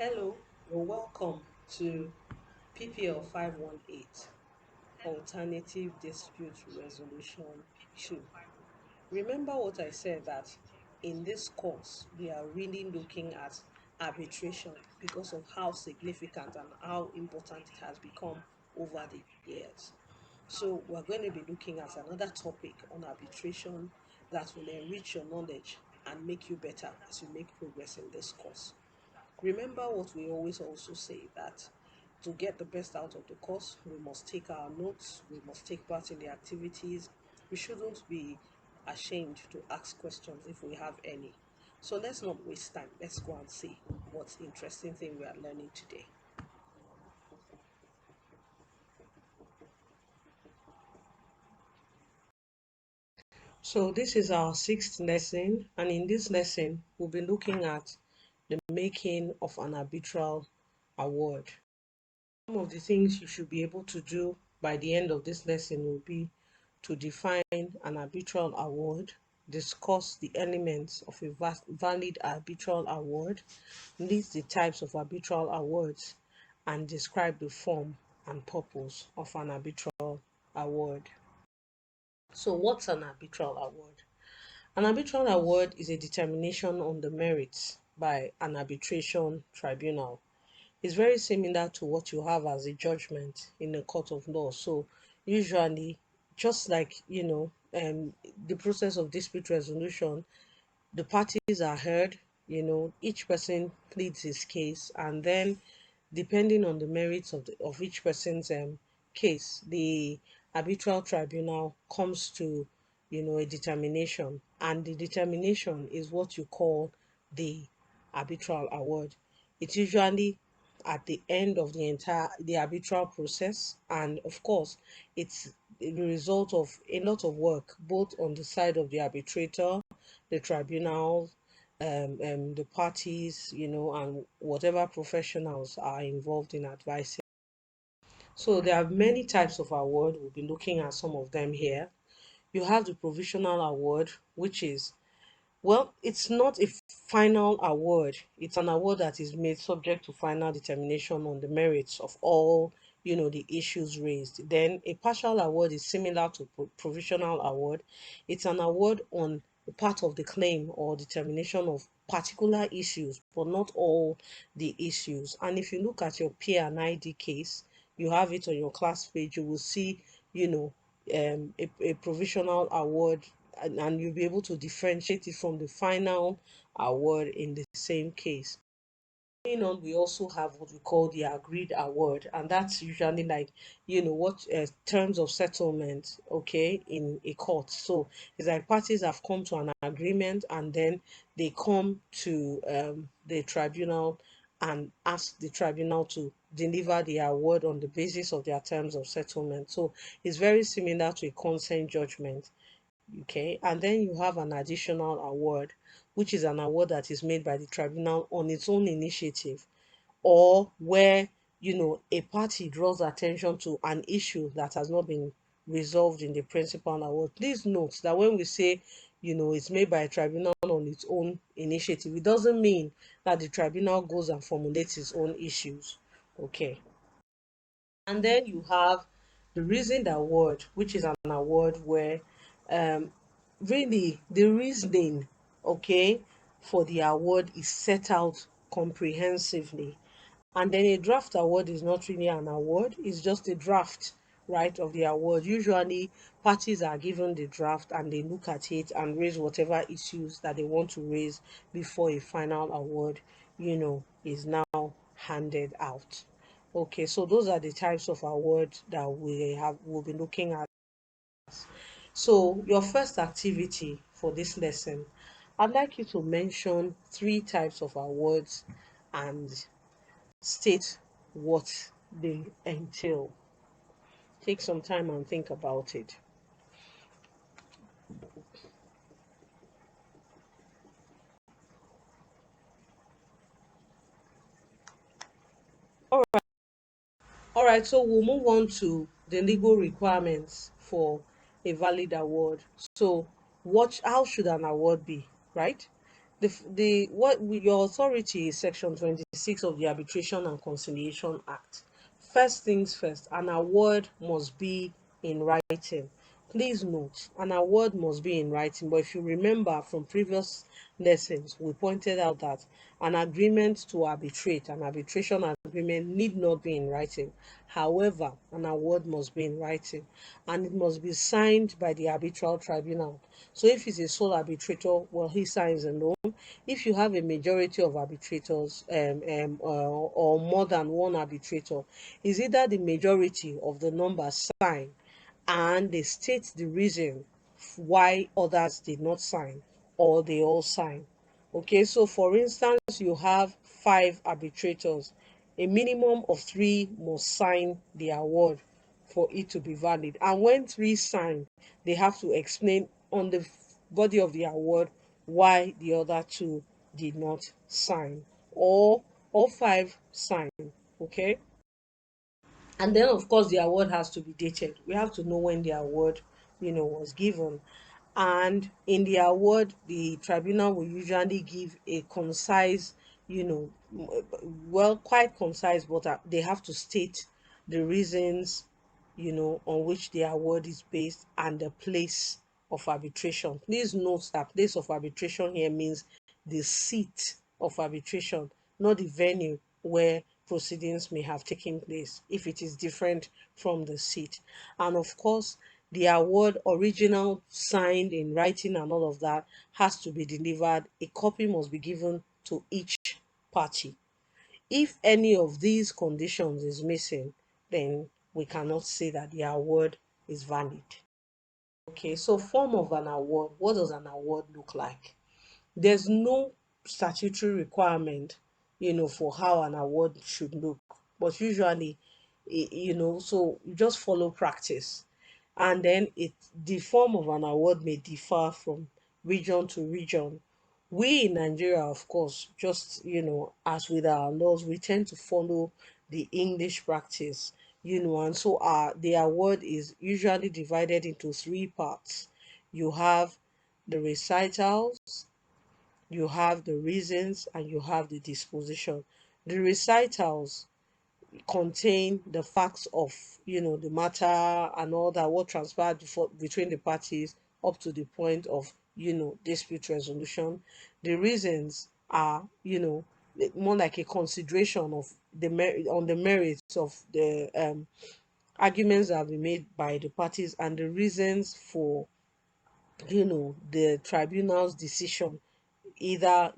Hello, you're welcome to PPL518 Alternative Dispute Resolution 2. Remember what I said that in this course we are really looking at arbitration because of how significant and how important it has become over the years. So we're going to be looking at another topic on arbitration that will enrich your knowledge and make you better as you make progress in this course. Remember what we always also say, that to get the best out of the course, we must take our notes, we must take part in the activities. We shouldn't be ashamed to ask questions if we have any. So let's not waste time. Let's go and see what interesting thing we are learning today. So this is our sixth lesson, and in this lesson, we'll be looking at the making of an arbitral award. Some of the things you should be able to do by the end of this lesson will be to define an arbitral award, discuss the elements of a valid arbitral award, list the types of arbitral awards, and describe the form and purpose of an arbitral award. So what's an arbitral award? An arbitral award is a determination on the merits by an arbitration tribunal. Is very similar to what you have as a judgment in a court of law. So usually, just like the process of dispute resolution, the parties are heard. Each person pleads his case, and then depending on the merits of each person's case, the arbitral tribunal comes to a determination, and the determination is what you call the arbitral award. It's usually at the end of the arbitral process, and of course it's the result of a lot of work both on the side of the arbitrator, the tribunal, the parties, and whatever professionals are involved in advising. So there are many types of award. We'll be looking at some of them here. You have the provisional award, which is, well, it's not a final award. It's an award that is made subject to final determination on the merits of all, the issues raised. Then a partial award is similar to provisional award. It's an award on the part of the claim or determination of particular issues, but not all the issues. And if you look at your P&ID case, you have it on your class page, you will see, a provisional award, and you'll be able to differentiate it from the final award in the same case. Going on, we also have what we call the agreed award, and that's usually like what terms of settlement, okay, in a court. So it's like parties have come to an agreement, and then they come to the tribunal and ask the tribunal to deliver the award on the basis of their terms of settlement. So it's very similar to a consent judgment. Okay, and then you have an additional award, which is an award that is made by the tribunal on its own initiative, or where a party draws attention to an issue that has not been resolved in the principal award. Please note that when we say it's made by a tribunal on its own initiative, it doesn't mean that the tribunal goes and formulates its own issues. Okay, and then you have the reasoned award, which is an award where um, really the reasoning, okay, for the award is set out comprehensively. And then a draft award is not really an award, it's just a draft, right, of the award. Usually parties are given the draft and they look at it and raise whatever issues that they want to raise before a final award is now handed out. Okay, so those are the types of awards that we'll be looking at. So your first activity for this lesson, I'd like you to mention three types of awards and state what they entail. Take some time and think about it. All right. All right, so we'll move on to the legal requirements for a valid award. So, how should an award be, right? your authority is section 26 of the Arbitration and Conciliation Act. First things first, an award must be in writing. Please note, an award must be in writing, but if you remember from previous lessons, we pointed out that an agreement to arbitrate, an arbitration agreement, need not be in writing. However, an award must be in writing, and it must be signed by the arbitral tribunal. So if it's a sole arbitrator, well, he signs alone. If you have a majority of arbitrators, or more than one arbitrator, is either the majority of the number sign and they state the reason why others did not sign, or they all sign. Okay, so for instance, you have five arbitrators. A minimum of three must sign the award for it to be valid. And when three sign, they have to explain on the body of the award why the other two did not sign, or all five sign. Okay, and then of course the award has to be dated. We have to know when the award was given. And in the award, the tribunal will usually give a concise, well, quite concise, but they have to state the reasons, on which the award is based, and the place of arbitration. Please note that place of arbitration here means the seat of arbitration, not the venue where proceedings may have taken place, if it is different from the seat. And of course, the award, original, signed in writing and all of that, has to be delivered. A copy must be given to each party. If any of these conditions is missing, then we cannot say that the award is valid. Okay, so form of an award. What does an award look like? There's no statutory requirement, for how an award should look. But usually, so you just follow practice. And then the form of an award may differ from region to region. We in Nigeria, of course, just, as with our laws, we tend to follow the English practice, and so the award is usually divided into three parts. You have the recitals, you have the reasons, and you have the disposition. The recitals contain the facts of, the matter and all that, what transpired between the parties up to the point of, dispute resolution. The reasons are, more like a consideration of on the merits of the arguments that have been made by the parties, and the reasons for, the tribunal's decision, either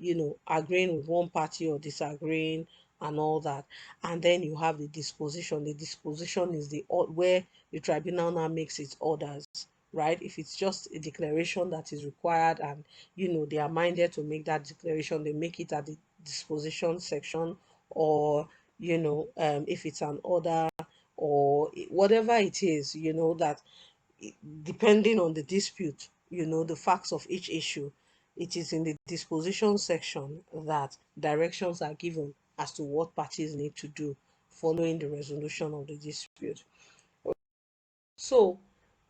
agreeing with one party or disagreeing and all that. And then you have the disposition. The disposition is where the tribunal now makes its orders, right? If it's just a declaration that is required, and they are minded to make that declaration, they make it at the disposition section. Or if it's an order, or whatever it is, that depending on the dispute, the facts of each issue, it is in the disposition section that directions are given as to what parties need to do following the resolution of the dispute. So,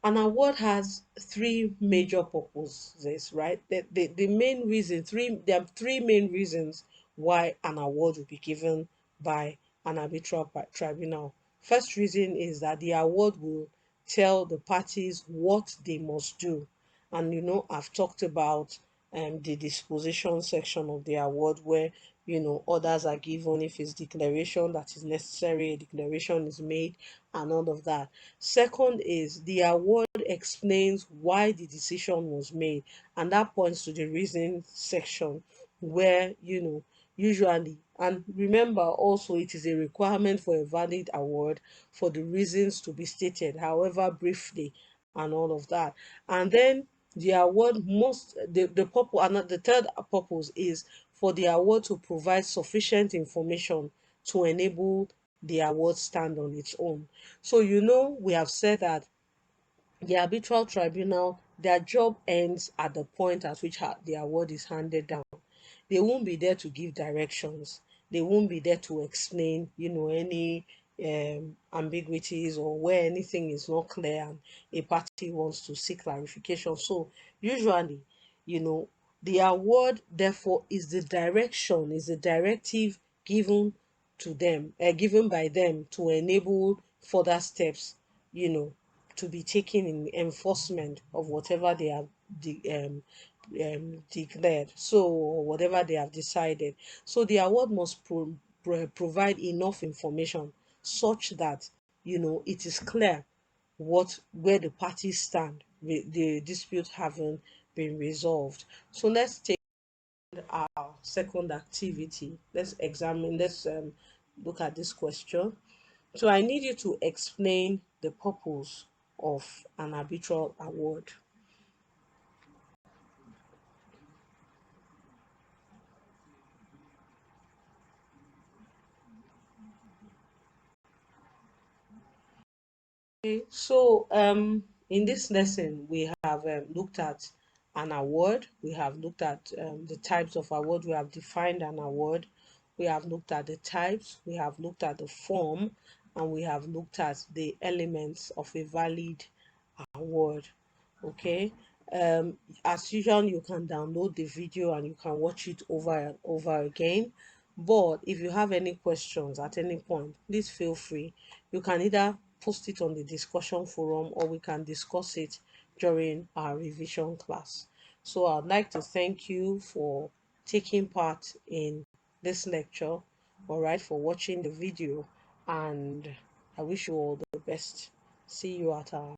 an award has three major purposes, right? The main reason, there are three main reasons why an award will be given by an arbitral tribunal. First reason is that the award will tell the parties what they must do. And I've talked about the disposition section of the award, where orders are given. If it's declaration that is necessary, a declaration is made, and all of that. Second is the award explains why the decision was made, and that points to the reason section, where usually, and remember also, it is a requirement for a valid award for the reasons to be stated, however briefly, and all of that. And then the award must the purpose, and the third purpose is for the award to provide sufficient information to enable the award stand on its own. So we have said that the arbitral tribunal, their job ends at the point at which the award is handed down. They won't be there to give directions. They won't be there to explain, any ambiguities, or where anything is not clear and a party wants to seek clarification. So usually, you know, The award, therefore, is the direction, is the directive given to them, given by them to enable further steps, to be taken in enforcement of whatever they have declared, so or whatever they have decided. So the award must provide enough information such that it is clear where the parties stand with the dispute having been resolved. So let's take our second activity. Let's look at this question. So I need you to explain the purpose of an arbitral award. Okay, so in this lesson, we have looked at an award. We have looked at the types of award. We have defined an award. We have looked at the types. We have looked at the form, and we have looked at the elements of a valid award. Okay. As usual, you can download the video and you can watch it over and over again. But if you have any questions at any point, please feel free. You can either post it on the discussion forum or we can discuss it during our revision class. So I'd like to thank you for taking part in this lecture, all right, for watching the video, and I wish you all the best. See you at our